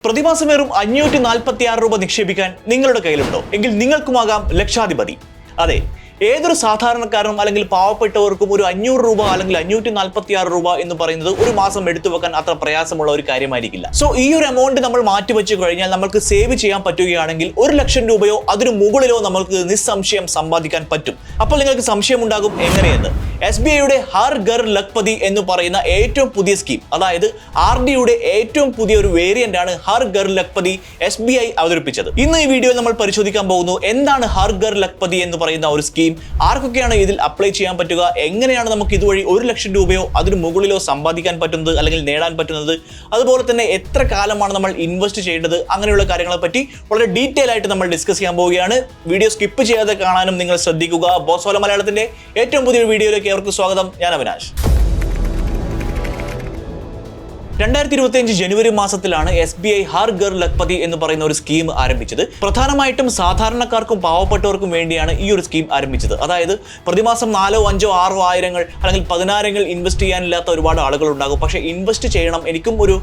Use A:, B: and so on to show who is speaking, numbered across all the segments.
A: പ്രതിമാസം വെറും 546 രൂപ നിക്ഷേപിക്കാൻ നിങ്ങളുടെ കയ്യിലുണ്ടോ എങ്കിൽ നിങ്ങൾക്കുമാകാം ലക്ഷാധിപതി. അതെ, ഏതൊരു സാധാരണക്കാരനും അല്ലെങ്കിൽ പാവപ്പെട്ടവർക്കും ഒരു 500 രൂപ അല്ലെങ്കിൽ 546 രൂപ എന്ന് പറയുന്നത് ഒരു മാസം എടുത്തു വെക്കാൻ അത്ര പ്രയാസമുള്ള ഒരു കാര്യമായിരിക്കില്ല. സോ ഈ ഒരു എമൗണ്ട് നമ്മൾ മാറ്റിവെച്ചു കഴിഞ്ഞാൽ നമുക്ക് സേവ് ചെയ്യാൻ പറ്റുകയാണെങ്കിൽ 1 ലക്ഷം രൂപയോ അതിനു മുകളിലോ നമുക്ക് നിസ്സംശയം സമ്പാദിക്കാൻ പറ്റും. അപ്പോൾ നിങ്ങൾക്ക് സംശയമുണ്ടാകും എങ്ങനെയെന്ന്. SBIയുടെ ഹർ ഘർ ലഖ്പതി എന്ന് പറയുന്ന ഏറ്റവും പുതിയ സ്കീം, അതായത് RDയുടെ ഏറ്റവും പുതിയ ഒരു വേരിയന്റ് ആണ് ഹർ ഘർ ലഖ്പതി SBI അവതരിപ്പിച്ചത്. ഇന്ന് ഈ വീഡിയോയിൽ നമ്മൾ പരിശോധിക്കാൻ പോകുന്നു എന്താണ് ഹർ ഘർ ലഖ്പതി എന്ന് പറയുന്ന ഒരു സ്കീം, ആർക്കൊക്കെയാണ് ഇതിൽ അപ്ലൈ ചെയ്യാൻ പറ്റുക, എങ്ങനെയാണ് നമുക്ക് ഇതുവഴി 1 ലക്ഷം രൂപയോ അതിനു മുകളിലോ സമ്പാദിക്കാൻ പറ്റുന്നത് അല്ലെങ്കിൽ നേടാൻ പറ്റുന്നത്, അതുപോലെ തന്നെ എത്ര കാലമാണ് നമ്മൾ ഇൻവെസ്റ്റ് ചെയ്യേണ്ടത്, അങ്ങനെയുള്ള കാര്യങ്ങളെ പറ്റി വളരെ ഡീറ്റെയിൽ ആയിട്ട് നമ്മൾ ഡിസ്കസ് ചെയ്യാൻ പോവുകയാണ്. വീഡിയോ സ്കിപ്പ് ചെയ്യാതെ കാണാനും നിങ്ങൾ ശ്രദ്ധിക്കുക. ബോസ് മലയാളത്തിന്റെ ഏറ്റവും പുതിയൊരു വീഡിയോയിലേക്ക് അവർക്ക് സ്വാഗതം. ഞാൻ അവിനാശ്. 2025 ജനുവരി മാസത്തിലാണ് SBI ഹർ ഘർ ലഖ്പതി എന്ന് പറയുന്ന ഒരു സ്കീം ആരംഭിച്ചത്. പ്രധാനമായിട്ടും സാധാരണക്കാർക്കും പാവപ്പെട്ടവർക്കും വേണ്ടിയാണ് ഈ ഒരു സ്കീം ആരംഭിച്ചത്. അതായത് പ്രതിമാസം 4, 5, 6 ആയിരങ്ങൾ അല്ലെങ്കിൽ 10,000 ഇൻവെസ്റ്റ് ചെയ്യാനില്ലാത്ത ഒരുപാട് ആളുകൾ ഉണ്ടാകും. പക്ഷേ ഇൻവെസ്റ്റ് ചെയ്യണം, എനിക്കും ഒരു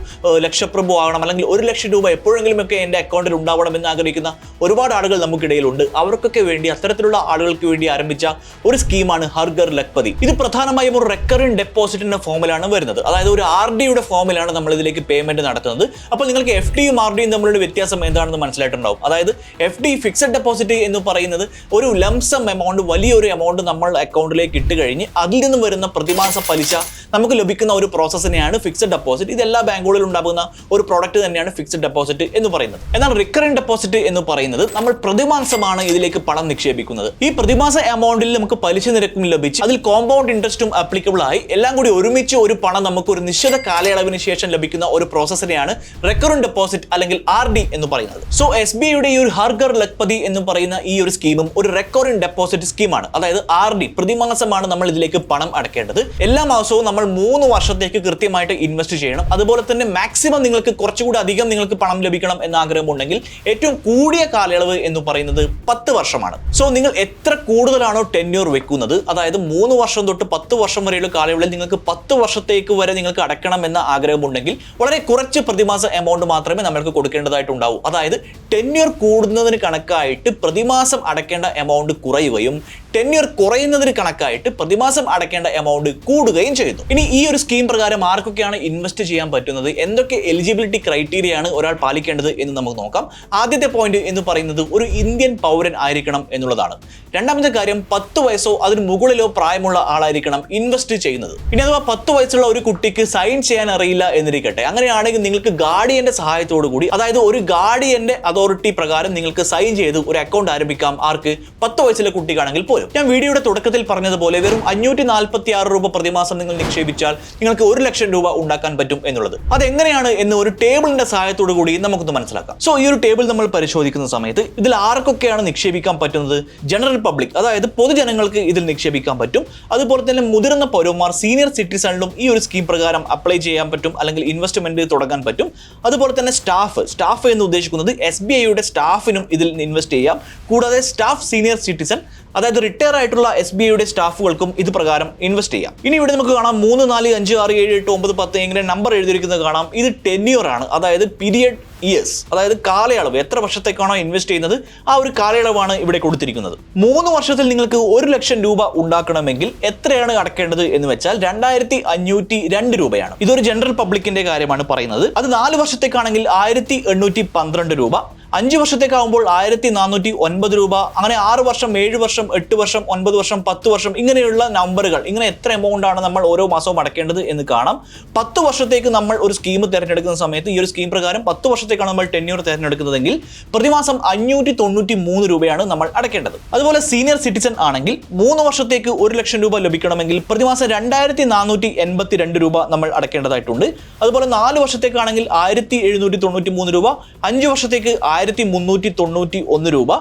A: ലക്ഷപ്രഭു ആകണം അല്ലെങ്കിൽ 1 ലക്ഷം രൂപ എപ്പോഴെങ്കിലും ഒക്കെ എൻ്റെ അക്കൗണ്ടിൽ ഉണ്ടാവണം എന്ന് ആഗ്രഹിക്കുന്ന ഒരുപാട് ആളുകൾ നമുക്കിടയിലുണ്ട്. അവർക്കൊക്കെ വേണ്ടി, അത്തരത്തിലുള്ള ആളുകൾക്ക് വേണ്ടി ആരംഭിച്ച ഒരു സ്കീമാണ് ഹർ ഘർ ലഖ്പതി. ഇത് പ്രധാനമായും ഒരു റെക്കറിംഗ് ഡെപ്പോസിറ്റിന്റെ ഫോമിലാണ് വരുന്നത്. അതായത് ഒരു RDയുടെ ഫോമിലാണ് നമ്മൾ ഇതിലേക്ക് പേയ്മെന്റ് നടത്തുന്നത്. അപ്പോൾ നിങ്ങൾക്ക് FDയും RDയും തമ്മിലുള്ള വ്യത്യാസം എന്താണെന്ന് മനസ്സിലായിട്ടുണ്ടാവും. അതായത് FD ഫിക്സഡ് ഡെപ്പോസിറ്റ് എന്ന് പറയുന്നത് ഒരു ലംസം എമൗണ്ട്, വലിയൊരു എമൗണ്ട് നമ്മൾ അക്കൗണ്ടിലേക്ക് ഇട്ട് കഴിഞ്ഞ് അതിൽ നിന്ന് വരുന്ന പ്രതിമാസ പലിശ നമുക്ക് ലഭിക്കുന്ന ഒരു പ്രോസസ്സിനെയാണ് ഫിക്സഡ് ഡെപ്പോസിറ്റ്. ഇത് എല്ലാ ബാങ്കുകളിലും ഉണ്ടാകുന്ന ഒരു പ്രോഡക്റ്റ് തന്നെയാണ് ഫിക്സഡ് ഡെപ്പോസിറ്റ് എന്ന് പറയുന്നത്. എന്നാൽ റിക്കറിംഗ് ഡെപ്പോസിറ്റ് എന്ന് പറയുന്നത് നമ്മൾ പ്രതിമാസമാണ് ഇതിലേക്ക് പണം നിക്ഷേപിക്കുന്നത്. ഈ പ്രതിമാസ എമൗണ്ടിൽ നമുക്ക് പലിശ നിരക്കും ലഭിച്ച് അതിൽ കോമ്പൗണ്ട് ഇൻട്രസ്റ്റും ആപ്ലിക്കബിൾ ആയി എല്ലാം കൂടി ഒരുമിച്ച് ഒരു പണം നമുക്ക് ഒരു നിശ്ചിത കാലയളവിന് ശേഷം ലഭിക്കുന്ന ഒരു പ്രോസസ്സിനെയാണ് റിക്കറിംഗ് ഡെപ്പോസിറ്റ് അല്ലെങ്കിൽ RD എന്ന് പറയുന്നത്. സോ SBIയുടെ ഈ ഒരു ഹർ ഘർ ലഖ്പതി എന്ന് പറയുന്ന ഈ ഒരു സ്കീമും ഒരു റിക്കറിംഗ് ഡെപ്പോസിറ്റ് സ്കീമാണ്. അതായത് RD പ്രതിമാസമാണ് നമ്മൾ ഇതിലേക്ക് പണം അടക്കേണ്ടത്. എല്ലാ മാസവും നമ്മൾ 3 വർഷത്തേക്ക് കൃത്യമായിട്ട് ഇൻവെസ്റ്റ് ചെയ്യണം. അതുപോലെ തന്നെ മാക്സിമം നിങ്ങൾക്ക് കുറച്ചുകൂടി അധികം നിങ്ങൾക്ക് പണം ലഭിക്കണം എന്ന ആഗ്രഹമുണ്ടെങ്കിൽ ഏറ്റവും കൂടിയ കാലയളവ് എന്ന് പറയുന്നത് 10 വർഷമാണ്. സോ നിങ്ങൾ എത്ര കൂടുതലാണോ ടെന്യൂർ വെക്കുന്നത്, അതായത് 3 വർഷം തൊട്ട് 10 വർഷം വരെയുള്ള കാലയളവിൽ നിങ്ങൾക്ക് 10 വർഷത്തേക്ക് വരെ നിങ്ങൾക്ക് അടക്കണം എന്ന ആഗ്രഹമുണ്ടെങ്കിൽ വളരെ കുറച്ച് പ്രതിമാസ എമൗണ്ട് മാത്രമേ നമ്മൾക്ക് കൊടുക്കേണ്ടതായിട്ടുണ്ടാവൂ. അതായത് ടെന്യൂർ കൂടുന്നതിന് കണക്കായിട്ട് പ്രതിമാസം അടക്കേണ്ട എമൗണ്ട് കുറയുകയും ടെന്യൂർ കുറയുന്നതിന് കണക്കായിട്ട് പ്രതിമാസം അടക്കേണ്ട എമൗണ്ട് കൂടുകയും ചെയ്യുന്നു. ഇനി ഈ ഒരു സ്കീം പ്രകാരം ആർക്കൊക്കെയാണ് ഇൻവെസ്റ്റ് ചെയ്യാൻ പറ്റുന്നത്, എന്തൊക്കെ എലിജിബിലിറ്റി ക്രൈറ്റീരിയ ആണ് ഒരാൾ പാലിക്കേണ്ടത് എന്ന് നമുക്ക് നോക്കാം. ആദ്യത്തെ പോയിന്റ് എന്ന് പറയുന്നത് ഒരു ഇന്ത്യൻ പൗരൻ ആയിരിക്കണം എന്നുള്ളതാണ്. രണ്ടാമത്തെ കാര്യം 10 വയസ്സോ അതിന് മുകളിലോ പ്രായമുള്ള ആളായിരിക്കണം ഇൻവെസ്റ്റ് ചെയ്യുന്നത്. ഇനി അഥവാ 10 വയസ്സുള്ള ഒരു കുട്ടിക്ക് സൈൻ ചെയ്യാൻ അറിയില്ല എന്നിരിക്കട്ടെ, അങ്ങനെയാണെങ്കിൽ നിങ്ങൾക്ക് ഗാർഡിയന്റെ സഹായത്തോടു കൂടി, അതായത് ഒരു ഗാർഡിയന്റെ അതോറിറ്റി പ്രകാരം നിങ്ങൾക്ക് സൈൻ ചെയ്ത് ഒരു അക്കൗണ്ട് ആരംഭിക്കാം. ആർക്ക്? 10 വയസ്സിലെ കുട്ടിക്കാണെങ്കിൽ പോലും. ഞാൻ വീഡിയോയുടെ തുടക്കത്തിൽ പറഞ്ഞതുപോലെ വെറും 546 രൂപ പ്രതിമാസം നിങ്ങൾ നിക്ഷേപിച്ചാൽ നിങ്ങൾക്ക് 1 ലക്ഷം രൂപ ഉണ്ടാക്കാൻ പറ്റും എന്നുള്ളത്. അതെങ്ങനെയാണ് എന്ന് ഒരു ടേബിളിന്റെ സഹായത്തോടു കൂടി നമുക്കൊന്ന് മനസ്സിലാക്കാം. സോ ഈ ഒരു ടേബിൾ നമ്മൾ പരിശോധിക്കുന്ന സമയത്ത് ഇതിൽ ആർക്കൊക്കെയാണ് നിക്ഷേപിക്കാൻ പറ്റുന്നത്? ജനറൽ പബ്ലിക്, അതായത് പൊതുജനങ്ങൾക്ക് ഇതിൽ നിക്ഷേപിക്കാൻ പറ്റും. അതുപോലെ തന്നെ മുതിർന്ന പൗരന്മാർ, സീനിയർ സിറ്റിസണിലും ഈ ഒരു സ്കീം പ്രകാരം അപ്ലൈ ചെയ്യാൻ പറ്റും അല്ലെങ്കിൽ ഇൻവെസ്റ്റ്മെന്റ് തുടങ്ങാൻ പറ്റും. അതുപോലെ തന്നെ സ്റ്റാഫ് എന്ന് ഉദ്ദേശിക്കുന്നത് SBIയുടെ സ്റ്റാഫിനും ഇതിൽ ഇൻവെസ്റ്റ് ചെയ്യാം. കൂടാതെ സ്റ്റാഫ് സീനിയർ സിറ്റിസൺ, അതായത് റിട്ടയർ ആയിട്ടുള്ള SBIയുടെ സ്റ്റാഫുകൾക്കും ഇത് പ്രകാരം ഇൻവെസ്റ്റ് ചെയ്യാം. ഇനി ഇവിടെ നമുക്ക് കാണാം 3, 4, 5, 6, 7, 8, 9, 10 ഇങ്ങനെ നമ്പർ എഴുതിയിരിക്കുന്നത് കാണാം. ഇത് ടെന്യൂർ ആണ്, അതായത് പീരിയഡ് ഇയേഴ്സ്, അതായത് കാലയളവ്, എത്ര വർഷത്തേക്കാണോ ഇൻവെസ്റ്റ് ചെയ്യുന്നത് ആ ഒരു കാലയളവാണ് ഇവിടെ കൊടുത്തിരിക്കുന്നത്. 3 വർഷത്തിൽ നിങ്ങൾക്ക് 1 ലക്ഷം രൂപ ഉണ്ടാക്കണമെങ്കിൽ എത്രയാണ് അടക്കേണ്ടത് എന്ന് വെച്ചാൽ 2502 രൂപയാണ്. ഇതൊരു ജനറൽ പബ്ലിക്കിന്റെ കാര്യമാണ് പറയുന്നത്. അത് 4 വർഷത്തേക്കാണെങ്കിൽ 1812 രൂപ, 5 വർഷത്തേക്കാവുമ്പോൾ 1409 രൂപ, അങ്ങനെ 6 വർഷം, 7 വർഷം, 8 വർഷം, 9 വർഷം, 10 വർഷം, ഇങ്ങനെയുള്ള നമ്പറുകൾ, ഇങ്ങനെ എത്ര എമൗണ്ട് ആണ് നമ്മൾ ഓരോ മാസവും അടക്കേണ്ടത് എന്ന് കാണാം. 10 വർഷത്തേക്ക് നമ്മൾ ഒരു സ്കീം തിരഞ്ഞെടുക്കുന്ന സമയത്ത് ഈ ഒരു സ്കീം പ്രകാരം 10 വർഷത്തേക്കാണ് നമ്മൾ ടെന്യൂർ തിരഞ്ഞെടുക്കുന്നതെങ്കിൽ പ്രതിമാസം 593 രൂപയാണ് നമ്മൾ അടക്കേണ്ടത്. അതുപോലെ സീനിയർ സിറ്റിസൺ ആണെങ്കിൽ 3 വർഷത്തേക്ക് 1 ലക്ഷം രൂപ ലഭിക്കണമെങ്കിൽ പ്രതിമാസം 2482 രൂപ നമ്മൾ അടക്കേണ്ടതായിട്ടുണ്ട്. അതുപോലെ 4 വർഷത്തേക്കാണെങ്കിൽ 1793 രൂപ, 5 വർഷത്തേക്ക് 1391 രൂപ,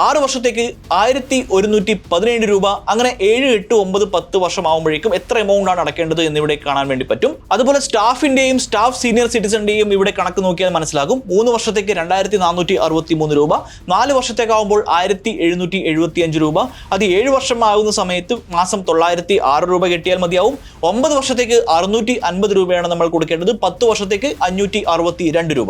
A: 6 വർഷത്തേക്ക് 1117 രൂപ, അങ്ങനെ 7, 8, 9, 10 വർഷം ആകുമ്പോഴേക്കും എത്ര എമൗണ്ട് ആണ് അടക്കേണ്ടത് എന്നിവിടെ കാണാൻ വേണ്ടി പറ്റും. അതുപോലെ സ്റ്റാഫിന്റെയും സ്റ്റാഫ് സീനിയർ സിറ്റിസന്റെയും ഇവിടെ കണക്ക് നോക്കിയാൽ മനസ്സിലാകും. 3 വർഷത്തേക്ക് 2463 രൂപ, 4 വർഷത്തേക്കാവുമ്പോൾ 1775 രൂപ, അത് 7 വർഷം ആകുന്ന സമയത്ത് മാസം 906 രൂപ കിട്ടിയാൽ മതിയാവും. 9 വർഷത്തേക്ക് 650 രൂപയാണ് നമ്മൾ കൊടുക്കേണ്ടത്, 10 വർഷത്തേക്ക് 562 രൂപ.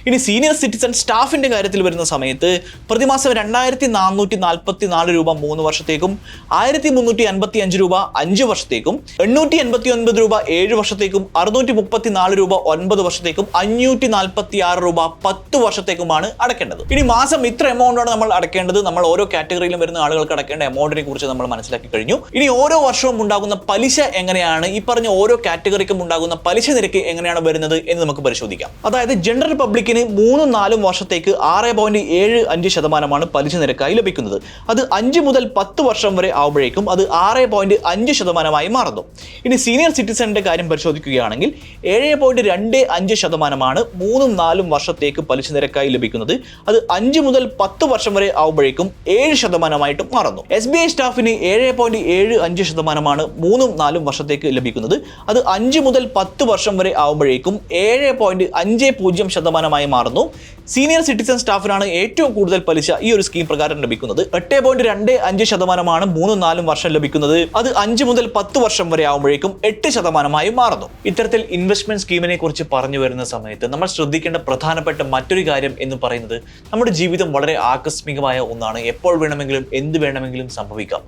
A: ഇനി സീനിയർ സിറ്റിസൺ സ്റ്റാഫിന്റെ കാര്യത്തിൽ വരുന്ന സമയത്ത് പ്രതിമാസം 2444 രൂപ 3 വർഷത്തേക്കും, 1355 രൂപ 5 വർഷത്തേക്കും, 889 രൂപ 7 വർഷത്തേക്കും, 634 രൂപ 9 വർഷത്തേക്കും, 546 രൂപ 10 വർഷത്തേക്കുമാണ് അടക്കേണ്ടത്. ഇനി മാസം ഇത്ര എമൗണ്ട് ആണ് നമ്മൾ അടക്കേണ്ടത്. നമ്മൾ ഓരോ കാറ്റഗറിയിലും വരുന്ന ആളുകൾക്ക് അടക്കേണ്ട എമൗണ്ടിനെ കുറിച്ച് നമ്മൾ മനസ്സിലാക്കി കഴിഞ്ഞു. ഇനി ഓരോ വർഷവും ഉണ്ടാകുന്ന പലിശ എങ്ങനെയാണ്, ഈ പറഞ്ഞ ഓരോ കാറ്റഗറിക്കും ഉണ്ടാകുന്ന പലിശ നിരക്ക് എങ്ങനെയാണ് വരുന്നത് എന്ന് നമുക്ക് പരിശോധിക്കാം. അതായത് ജനറൽ പബ്ലിക്കിന് 3-4 വർഷത്തേക്ക് 6.75% പലിശ നിരക്കായി ലഭിക്കുന്നത്. അത് 5 മുതൽ 10 വർഷം വരെ ആവുമ്പോഴേക്കും അത് 6.5% മാറുന്നു. ഇനി സീനിയർ സിറ്റിസന്റെ കാര്യം പരിശോധിക്കുകയാണെങ്കിൽ 7.25% 3-4 വർഷത്തേക്ക് പലിശ നിരക്കായി ലഭിക്കുന്നത്. അത് 5 മുതൽ 10 വർഷം വരെ ആവുമ്പോഴേക്കും 7% മാറുന്നു. SBI സ്റ്റാഫിന് 7.75% 3-4 വർഷത്തേക്ക് ലഭിക്കുന്നത്. അത് 5 മുതൽ 10 വർഷം വരെ ആവുമ്പോഴേക്കും 7.50% മാറുന്നു. സീനിയർ സിറ്റിസൺ സ്റ്റാഫിനാണ് ഏറ്റവും കൂടുതൽ പലിശ ഈ ഒരു സ്കീം പ്രകാരം ലഭിക്കുന്നത്. 8.25% 3-4 വർഷം ലഭിക്കുന്നത്. അത് 5 മുതൽ 10 വർഷം വരെ ആവുമ്പോഴേക്കും 8% മാറുന്നു. ഇത്തരത്തിൽ ഇൻവെസ്റ്റ്മെന്റ് സ്കീമിനെ കുറിച്ച് പറഞ്ഞു വരുന്ന സമയത്ത് നമ്മൾ ശ്രദ്ധിക്കേണ്ട പ്രധാനപ്പെട്ട മറ്റൊരു കാര്യം എന്ന് പറയുന്നത് നമ്മുടെ ജീവിതം വളരെ ആകസ്മികമായ ഒന്നാണ്. എപ്പോൾ വേണമെങ്കിലും എന്ത് വേണമെങ്കിലും സംഭവിക്കാം.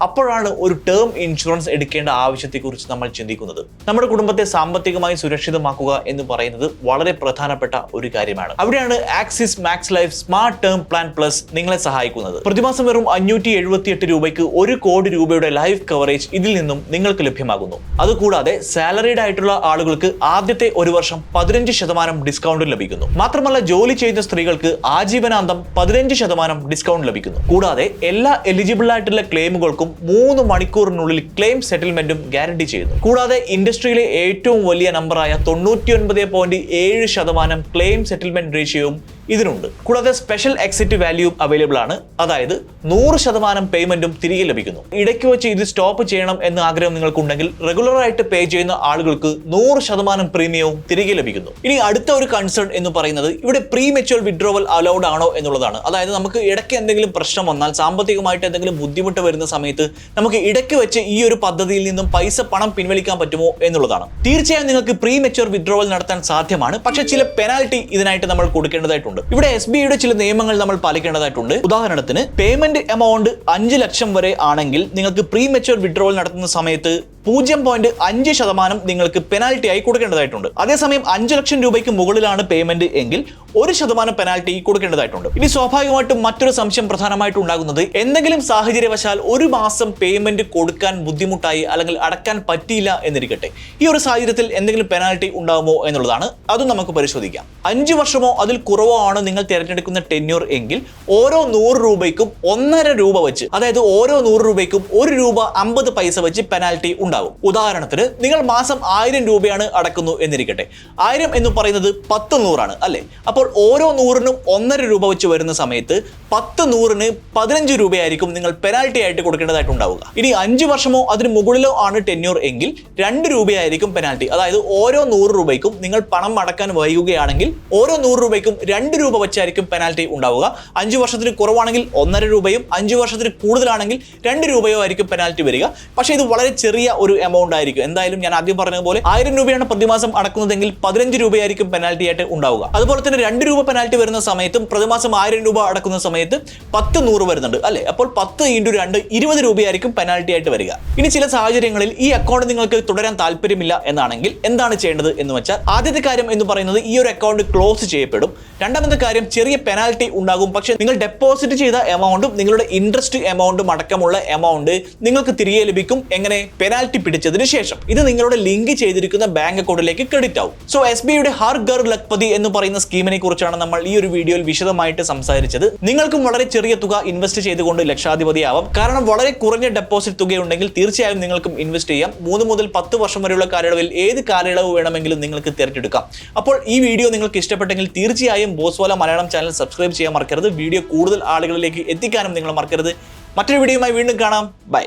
A: അപ്പോഴാണ് ഒരു ടേം ഇൻഷുറൻസ് എടുക്കേണ്ട ആവശ്യത്തെക്കുറിച്ച് നമ്മൾ ചിന്തിക്കുന്നത്. നമ്മുടെ കുടുംബത്തെ സാമ്പത്തികമായി സുരക്ഷിതമാക്കുക എന്ന് പറയുന്നത് വളരെ പ്രധാനപ്പെട്ട ഒരു കാര്യമാണ്. അവിടെയാണ് Axis Max Life Smart Term Plan Plus നിങ്ങളെ സഹായിക്കുന്നത്. പ്രതിമാസം വെറും 578 രൂപയ്ക്ക് 1 കോടി രൂപയുടെ ലൈഫ് കവറേജ് ഇതിൽ നിന്നും നിങ്ങൾക്ക് ലഭ്യമാകുന്നു. അതുകൂടാതെ സാലറീഡ് ആയിട്ടുള്ള ആളുകൾക്ക് ആദ്യത്തെ 1 വർഷം 15% ഡിസ്കൗണ്ട് ലഭിക്കുന്നു. മാത്രമല്ല ജോലി ചെയ്യുന്ന സ്ത്രീകൾക്ക് ആജീവനാന്തം 15% ഡിസ്കൗണ്ട് ലഭിക്കുന്നു. കൂടാതെ എല്ലാ എലിജിബിൾ ആയിട്ടുള്ള ക്ലെയിമുകൾക്കും 3 മണിക്കൂറിനുള്ളിൽ ക്ലെയിം സെറ്റിൽമെന്റും ഗ്യാരണ്ടി ചെയ്യുന്നു. കൂടാതെ ഇൻഡസ്ട്രിയിലെ ഏറ്റവും വലിയ നമ്പറായ 99.7% ക്ലെയിം സെറ്റിൽമെന്റ് റേഷ്യോയും ഇതിനുണ്ട്. കൂടാതെ സ്പെഷ്യൽ എക്സിറ്റ് വാല്യൂം അവൈലബിൾ ആണ്. അതായത് 100% പേയ്മെന്റും തിരികെ ലഭിക്കുന്നു. ഇടയ്ക്ക് വെച്ച് ഇത് സ്റ്റോപ്പ് ചെയ്യണം എന്ന ആഗ്രഹം നിങ്ങൾക്കുണ്ടെങ്കിൽ റെഗുലർ ആയിട്ട് പേ ചെയ്യുന്ന ആളുകൾക്ക് 100% പ്രീമിയവും തിരികെ ലഭിക്കുന്നു. ഇനി അടുത്ത ഒരു കൺസേൺ എന്ന് പറയുന്നത് ഇവിടെ പ്രീ മെച്യൂർ വിഡ്രോവൽ അലൗഡ് ആണോ എന്നുള്ളതാണ്. അതായത് നമുക്ക് ഇടയ്ക്ക് എന്തെങ്കിലും പ്രശ്നം വന്നാൽ, സാമ്പത്തികമായിട്ട് എന്തെങ്കിലും ബുദ്ധിമുട്ട് വരുന്ന സമയത്ത് നമുക്ക് ഇടയ്ക്ക് വെച്ച് ഈ ഒരു പദ്ധതിയിൽ നിന്നും പണം പിൻവലിക്കാൻ പറ്റുമോ എന്നുള്ളതാണ്. തീർച്ചയായും നിങ്ങൾക്ക് പ്രീ മെച്യൂർ വിഡ്രോവൽ നടത്താൻ സാധ്യമാണ്. പക്ഷേ ചില പെനാൽറ്റി ഇതിനായിട്ട് നമ്മൾ കൊടുക്കേണ്ടതായിട്ടുണ്ട്. ഇവിടെ SBIയുടെ ചില നിയമങ്ങൾ നമ്മൾ പാലിക്കേണ്ടതായിട്ടുണ്ട്. ഉദാഹരണത്തിന് പേയ്മെന്റ് എമൗണ്ട് 5 ലക്ഷം വരെ ആണെങ്കിൽ നിങ്ങൾക്ക് പ്രീ മെച്യൂർ വിഡ്രോവൽ നടത്തുന്ന സമയത്ത് 0.5% നിങ്ങൾക്ക് പെനാൽറ്റി ആയി കൊടുക്കേണ്ടതായിട്ടുണ്ട്. അതേസമയം 5 ലക്ഷം രൂപയ്ക്ക് മുകളിലാണ് പേയ്മെന്റ് എങ്കിൽ 1% പെനാൽറ്റി കൊടുക്കേണ്ടതായിട്ടുണ്ട്. ഇനി സ്വാഭാവികമായിട്ടും മറ്റൊരു സംശയം പ്രധാനമായിട്ട് ഉണ്ടാകുന്നത് എന്തെങ്കിലും സാഹചര്യവശാൽ 1 മാസം പേയ്മെന്റ് കൊടുക്കാൻ ബുദ്ധിമുട്ടായി അല്ലെങ്കിൽ അടക്കാൻ പറ്റിയില്ല എന്നിരിക്കട്ടെ. ഈ ഒരു സാഹചര്യത്തിൽ എന്തെങ്കിലും പെനാൽറ്റി ഉണ്ടാകുമോ എന്നുള്ളതാണ്. അതും നമുക്ക് പരിശോധിക്കാം. 5 വർഷമോ അതിൽ കുറവോ ആണ് നിങ്ങൾ തിരഞ്ഞെടുക്കുന്ന ടെന്യൂർ എങ്കിൽ ഓരോ 100 രൂപയ്ക്കും 1.5 രൂപ വെച്ച്, അതായത് ഓരോ 100 രൂപയ്ക്കും 1 രൂപ 50 പൈസ വെച്ച് പെനാൽറ്റി ഉണ്ടാകും. ഉദാഹരണത്തിന് നിങ്ങൾ മാസം 1000 രൂപയാണ് അടക്കുന്നു എന്നിരിക്കട്ടെ. 1000 എന്ന് പറയുന്നത് 10 100 അല്ലേ? അപ്പോൾ ഓരോ 100നും 1.5 രൂപ വെച്ച് വരുന്ന സമയത്ത് 10 100ന് 15 രൂപയായിരിക്കും നിങ്ങൾ പെനാൽറ്റി ആയിട്ട് കൊടുക്കേണ്ടതായിട്ട് ഉണ്ടാവുക. ഇനി 5 വർഷമോ അതിന് മുകളിലോ ആണ് ടെന്യൂർ എങ്കിൽ 2 രൂപയായിരിക്കും പെനാൽറ്റി. അതായത് ഓരോ 100 രൂപയ്ക്കും നിങ്ങൾ പണം അടക്കാൻ വൈകുകയാണെങ്കിൽ ഓരോ 100 രൂപയ്ക്കും 2 രൂപ വെച്ചായിരിക്കും പെനാൽറ്റി ഉണ്ടാവുക. 5 വർഷത്തിന് കുറവാണെങ്കിൽ 1.5 രൂപയും 5 വർഷത്തിന് കൂടുതലാണെങ്കിൽ 2 രൂപയോ ആയിരിക്കും പെനാൽറ്റി വരിക. പക്ഷേ ഇത് വളരെ ചെറിയ ഒരു എമൗണ്ട് ആയിരിക്കും. എന്തായാലും ഞാൻ ആദ്യം പറഞ്ഞതുപോലെ 1000 രൂപയാണ് പ്രതിമാസം അടക്കുന്നതെങ്കിൽ 15 രൂപയായിരിക്കും പെനാൽറ്റി ആയിട്ട് ഉണ്ടാവുക. അതുപോലെ തന്നെ 2 രൂപ പെനാൽറ്റി വരുന്ന സമയത്തും പ്രതിമാസം 1000 രൂപ അടക്കുന്ന സമയത്ത് 10 100 വരുന്നുണ്ട് അല്ലേ? അപ്പോൾ 10 × 2 20 രൂപയായിരിക്കും പെനാൽറ്റി ആയിട്ട് വരിക. ഇനി ചില സാഹചര്യങ്ങളിൽ ഈ അക്കൗണ്ട് നിങ്ങൾക്ക് തുടരാൻ താല്പര്യമില്ല എന്നാണെങ്കിൽ എന്താണ് ചെയ്യേണ്ടത് എന്ന് വെച്ചാൽ, ആദ്യത്തെ കാര്യം എന്ന് പറയുന്നത് ഈ ഒരു അക്കൗണ്ട് ക്ലോസ് ചെയ്യപ്പെടും. രണ്ടാമത്തെ കാര്യം ചെറിയ പെനാൽറ്റി ഉണ്ടാകും. പക്ഷേ നിങ്ങൾ ഡെപ്പോസിറ്റ് ചെയ്ത എമൗണ്ടും നിങ്ങളുടെ ഇൻട്രസ്റ്റ് എമൗണ്ടും അടക്കമുള്ള എമൗണ്ട് നിങ്ങൾക്ക് തിരികെ ലഭിക്കും. എങ്ങനെ? പെനാൽറ്റി പിടിച്ചതിന് ശേഷം. ഇത് നിങ്ങളുടെ ലിങ്ക് ചെയ്തിരിക്കുന്ന ബാങ്ക് അക്കൗണ്ടിലേക്ക് ക്രെഡിറ്റ് ആവും. സോ SBIയുടെ ഹർ ഘർ ലഖ്പതി എന്ന് പറയുന്ന സ്കീമിനെ കുറിച്ചാണ് നമ്മൾ ഈ ഒരു വീഡിയോയിൽ വിശദമായിട്ട് സംസാരിച്ചത്. നിങ്ങൾക്കും വളരെ ചെറിയ തുക ഇൻവെസ്റ്റ് ചെയ്തുകൊണ്ട് ലക്ഷാധിപതിയാവാം. കാരണം വളരെ കുറഞ്ഞ ഡെപ്പോസിറ്റ് തുകയുണ്ടെങ്കിൽ തീർച്ചയായും നിങ്ങൾക്കും ഇൻവെസ്റ്റ് ചെയ്യാം. 3 മുതൽ 10 വർഷം വരെയുള്ള കാലയളവിൽ ഏത് കാലയളവ് വേണമെങ്കിലും നിങ്ങൾക്ക് തിരഞ്ഞെടുക്കാം. അപ്പോൾ ഈ വീഡിയോ നിങ്ങൾക്ക് ഇഷ്ടപ്പെട്ടെങ്കിൽ തീർച്ചയായും ബോസ്വാല മലയാളം ചാനൽ സബ്സ്ക്രൈബ് ചെയ്യാൻ മറക്കരുത്. വീഡിയോ കൂടുതൽ ആളുകളിലേക്ക് എത്തിക്കാനും നിങ്ങൾ മറക്കരുത്. മറ്റൊരു വീഡിയോയുമായി വീണ്ടും കാണാം. By.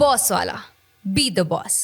B: Bosswala. Be the boss.